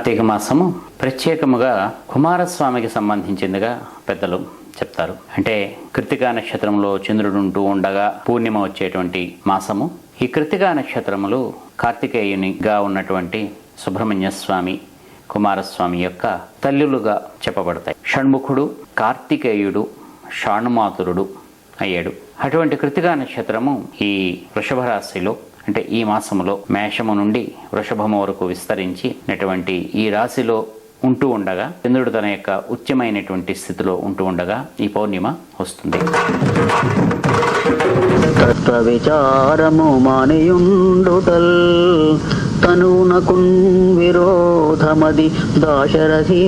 కార్తీక మాసము ప్రత్యేకముగా కుమారస్వామికి సంబంధించిందిగా పెద్దలు చెప్తారు. అంటే కృత్తికా నక్షత్రంలో చంద్రుడు ఉంటూ ఉండగా పూర్ణిమ వచ్చేటువంటి మాసము. ఈ కృత్తికా నక్షత్రములు కార్తికేయునిగా ఉన్నటువంటి సుబ్రహ్మణ్య స్వామి, కుమారస్వామి యొక్క తల్లులుగా చెప్పబడతాయి. షణ్ముఖుడు కార్తికేయుడు షాణుమాతురుడు అయ్యాడు. అటువంటి కృత్తికా నక్షత్రము ఈ వృషభ రాశిలో, అంటే ఈ మాసములో మేషము నుండి వృషభము వరకు విస్తరించినటువంటి ఈ రాశిలో ఉంటూ ఉండగా, చంద్రుడు తన యొక్క ఉచ్యమైనటువంటి స్థితిలో ఉంటూ ఉండగా ఈ పౌర్ణిమ వస్తుంది. తత్వ విచారము మానియుండుటల్ తనునకున్ విరోధమది దాశరథి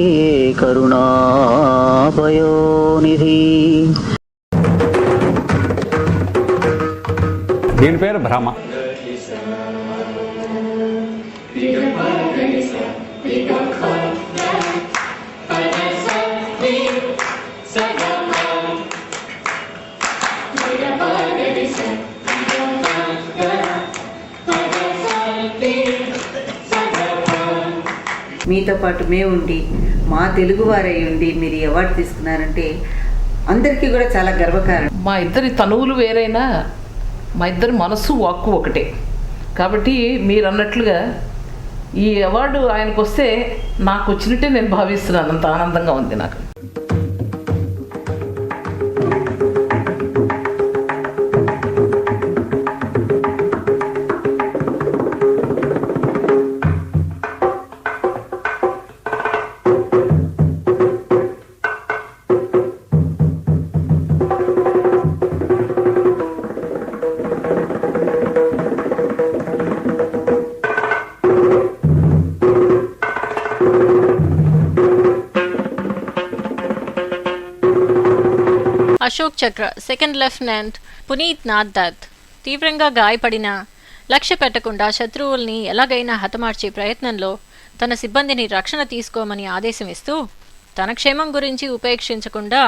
కరుణాపయోనిధి. దీని పేరు బ్రహ్మ. మీతో పాటు మేము ఉండి మా తెలుగు వారై ఉండి మీరు అవార్డు తీసుకున్నారంటే అందరికీ కూడా చాలా గర్వకారణం. మా ఇద్దరి తనువులు వేరైనా మా ఇద్దరి మనసు వాక్కు ఒకటే కాబట్టి మీరు అన్నట్లుగా ఈ అవార్డు ఆయనకు వస్తే నాకు వచ్చినట్టే నేను భావిస్తున్నాను. అంత ఆనందంగా ఉంది నాకు. అశోక్ చక్ర సెకండ్ లెఫ్టినెంట్ పునీత్ నాథ్ దత్ తీవ్రంగా గాయపడిన లక్ష్య పెట్టకుండా శత్రువుల్ని ఎలాగైనా హతమార్చే ప్రయత్నంలో తన సిబ్బందిని రక్షణ తీసుకోమని ఆదేశం ఇస్తూ తన క్షేమం గురించి ఉపేక్షించకుండా